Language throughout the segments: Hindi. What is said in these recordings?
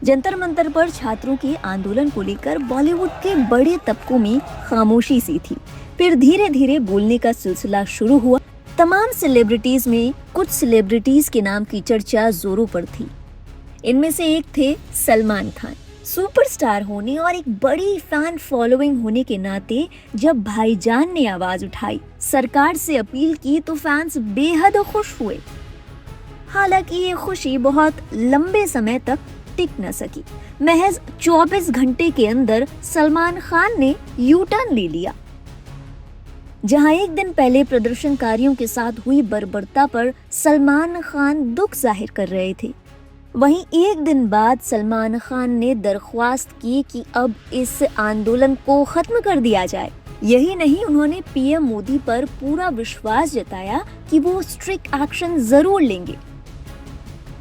जंतर मंतर पर छात्रों के आंदोलन को लेकर बॉलीवुड के बड़े तबकों में खामोशी सी थी। फिर धीरे धीरे बोलने का सिलसिला शुरू हुआ। तमाम सेलिब्रिटीज में कुछ सेलिब्रिटीज के नाम की चर्चा जोरों पर थी। इनमें से एक थे सलमान खान। सुपरस्टार होने और एक बड़ी फैन फॉलोइंग होने के नाते जब भाईजान ने आवाज उठाई, सरकार से अपील की, तो फैंस बेहद खुश हुए। हालांकि ये खुशी बहुत लंबे समय तक टिक न सकी। महज 24 घंटे के अंदर सलमान खान ने यू टर्न ले लिया। जहां एक दिन पहले प्रदर्शनकारियों के साथ हुई बर्बरता पर सलमान खान दुख जाहिर कर रहे थे, वहीं एक दिन बाद सलमान खान ने दरख्वास्त की कि अब इस आंदोलन को खत्म कर दिया जाए। यही नहीं, उन्होंने पीएम मोदी पर पूरा विश्वास जताया कि वो स्ट्रिक्ट एक्शन जरूर लेंगे।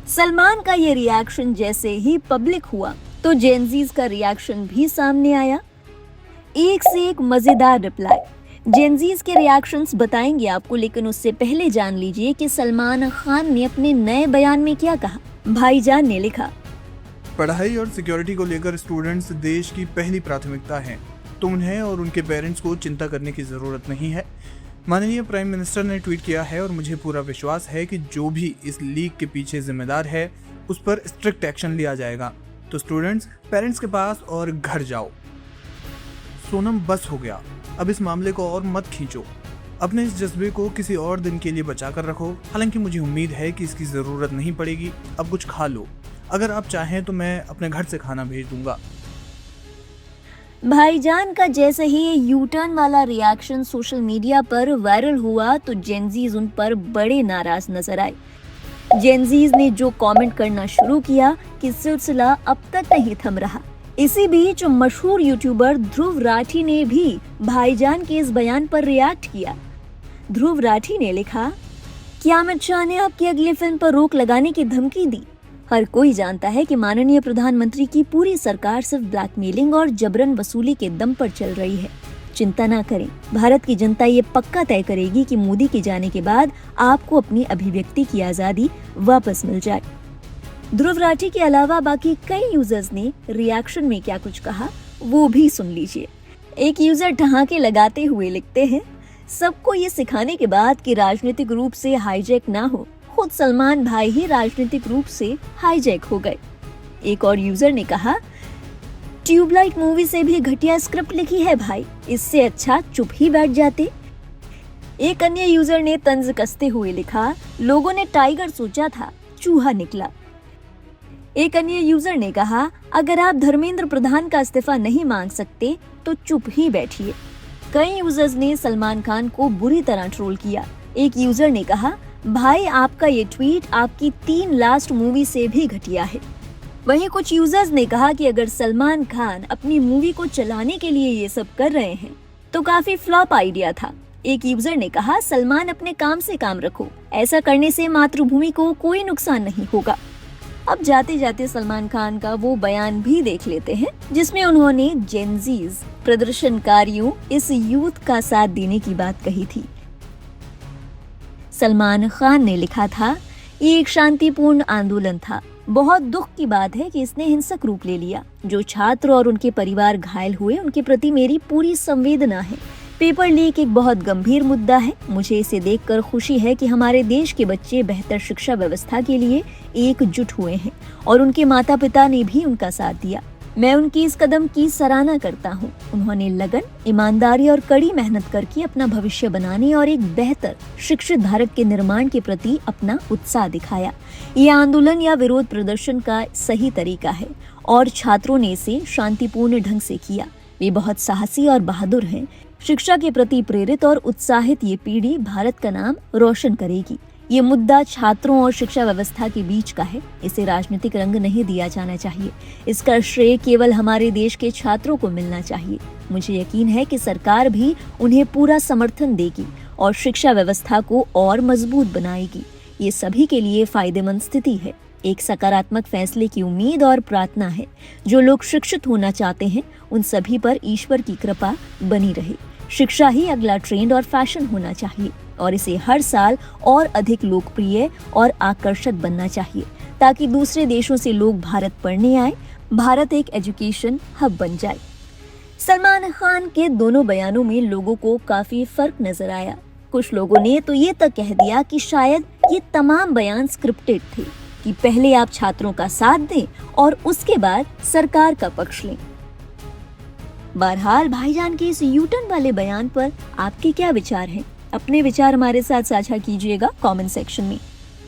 सलमान का ये रिएक्शन जैसे ही पब्लिक हुआ तो जेनजीज का रिएक्शन भी सामने आया। एक से एक मजेदार रिप्लाई। जेनजीज के रिएक्शंस बताएंगे आपको, लेकिन उससे पहले जान लीजिए कि सलमान खान ने अपने नए बयान में क्या कहा। भाईजान ने लिखा, पढ़ाई और सिक्योरिटी को लेकर स्टूडेंट्स देश की पहली प्राथमिकता हैं, तो उन्हें और उनके पेरेंट्स को चिंता करने की ज़रूरत नहीं है। माननीय प्राइम मिनिस्टर ने ट्वीट किया है और मुझे पूरा विश्वास है कि जो भी इस लीक के पीछे जिम्मेदार है उस पर स्ट्रिक्ट एक्शन लिया जाएगा। तो स्टूडेंट्स, पेरेंट्स के पास और घर जाओ। सोनम, बस हो गया, अब इस मामले को और मत खींचो। अपने इस जज्बे को किसी और दिन के लिए बचा कर रखो। हालांकि मुझे उम्मीद है कि इसकी ज़रूरत नहीं पड़ेगी। अब कुछ खा लो, अगर आप चाहें तो मैं अपने घर से खाना भेज दूंगा। भाईजान का जैसे ही ये यू टर्न वाला रिएक्शन सोशल मीडिया पर वायरल हुआ तो जेनजीज उन पर बड़े नाराज नजर आए। जेनजीज ने जो कमेंट करना शुरू किया कि सिलसिला अब तक नहीं थम रहा। इसी बीच मशहूर यूट्यूबर ध्रुव राठी ने भी भाईजान के इस बयान पर रिएक्ट किया। ध्रुव राठी ने लिखा, क्या अमित शाह ने आपकी अगली फिल्म पर रोक लगाने की धमकी दी? हर कोई जानता है कि माननीय प्रधानमंत्री की पूरी सरकार सिर्फ ब्लैकमेलिंग और जबरन वसूली के दम पर चल रही है। चिंता ना करें, भारत की जनता ये पक्का तय करेगी कि मोदी के जाने के बाद आपको अपनी अभिव्यक्ति की आजादी वापस मिल जाए। ध्रुव राठी के अलावा बाकी कई यूजर्स ने रिएक्शन में क्या कुछ कहा वो भी सुन लीजिए। एक यूजर ठहाके लगाते हुए लिखते हैं, सबको ये सिखाने के बाद कि राजनीतिक रूप से हाईजैक ना हो, खुद सलमान भाई ही राजनीतिक रूप से हाईजैक हो गए। एक और यूजर ने कहा, ट्यूबलाइट मूवी से भी घटिया स्क्रिप्ट लिखी है भाई, इससे अच्छा चुप ही बैठ जाते। एक अन्य यूजर ने तंज कसते हुए लिखा, लोगों ने टाइगर सोचा था, चूहा निकला। एक अन्य यूजर ने कहा, अगर आप धर्मेंद्र प्रधान का इस्तीफा नहीं मांग सकते तो चुप ही बैठिए। कई यूजर्स ने सलमान खान को बुरी तरह ट्रोल किया। एक यूजर ने कहा, भाई आपका ये ट्वीट आपकी 3 लास्ट मूवी से भी घटिया है। वहीं कुछ यूजर्स ने कहा कि अगर सलमान खान अपनी मूवी को चलाने के लिए ये सब कर रहे हैं तो काफी फ्लॉप आइडिया था। एक यूजर ने कहा, सलमान अपने काम से काम रखो, ऐसा करने से मातृभूमि को कोई नुकसान नहीं होगा। अब जाते जाते सलमान खान का वो बयान भी देख लेते हैं जिसमें उन्होंने जेनजीज प्रदर्शनकारियों इस यूथ का साथ देने की बात कही थी। सलमान खान ने लिखा था, ये एक शांतिपूर्ण आंदोलन था। बहुत दुख की बात है कि इसने हिंसक रूप ले लिया। जो छात्र और उनके परिवार घायल हुए उनके प्रति मेरी पूरी संवेदना है। पेपर लीक एक बहुत गंभीर मुद्दा है। मुझे इसे देखकर खुशी है कि हमारे देश के बच्चे बेहतर शिक्षा व्यवस्था के लिए एकजुट हुए हैं और उनके माता पिता ने भी उनका साथ दिया। मैं उनकी इस कदम की सराहना करता हूँ। उन्होंने लगन, ईमानदारी और कड़ी मेहनत करके अपना भविष्य बनाने और एक बेहतर शिक्षित भारत के निर्माण के प्रति अपना उत्साह दिखाया। ये आंदोलन या विरोध प्रदर्शन का सही तरीका है और छात्रों ने इसे शांतिपूर्ण ढंग से किया। वे बहुत साहसी और बहादुर हैं। शिक्षा के प्रति प्रेरित और उत्साहित ये पीढ़ी भारत का नाम रोशन करेगी। ये मुद्दा छात्रों और शिक्षा व्यवस्था के बीच का है। इसे राजनीतिक रंग नहीं दिया जाना चाहिए। इसका श्रेय केवल हमारे देश के छात्रों को मिलना चाहिए। मुझे यकीन है कि सरकार भी उन्हें पूरा समर्थन देगी और शिक्षा व्यवस्था को और मजबूत बनाएगी। ये सभी के लिए फायदेमंद स्थिति है। एक सकारात्मक फैसले की उम्मीद और प्रार्थना है। जो लोग शिक्षित होना चाहते हैं उन सभी पर ईश्वर की कृपा बनी रहे। शिक्षा ही अगला ट्रेंड और फैशन होना चाहिए और इसे हर साल और अधिक लोकप्रिय और आकर्षक बनना चाहिए ताकि दूसरे देशों से लोग भारत पढ़ने आए, भारत एक एजुकेशन हब बन जाए। सलमान खान के दोनों बयानों में लोगों को काफी फर्क नजर आया। कुछ लोगों ने तो ये तक कह दिया कि शायद ये तमाम बयान स्क्रिप्टेड थे कि पहले आप छात्रों का साथ दें और उसके बाद सरकार का पक्ष लें। बहरहाल भाईजान के इस यूटर्न वाले बयान पर आपके क्या विचार हैं? अपने विचार हमारे साथ साझा कीजिएगा कमेंट सेक्शन में।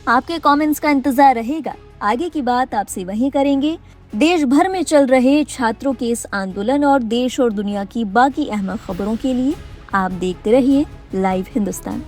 आपके कमेंट्स का इंतजार रहेगा। आगे की बात आपसे वहीं करेंगे। देश भर में चल रहे छात्रों के इस आंदोलन और देश और दुनिया की बाकी अहम खबरों के लिए आप देखते रहिए लाइव हिंदुस्तान।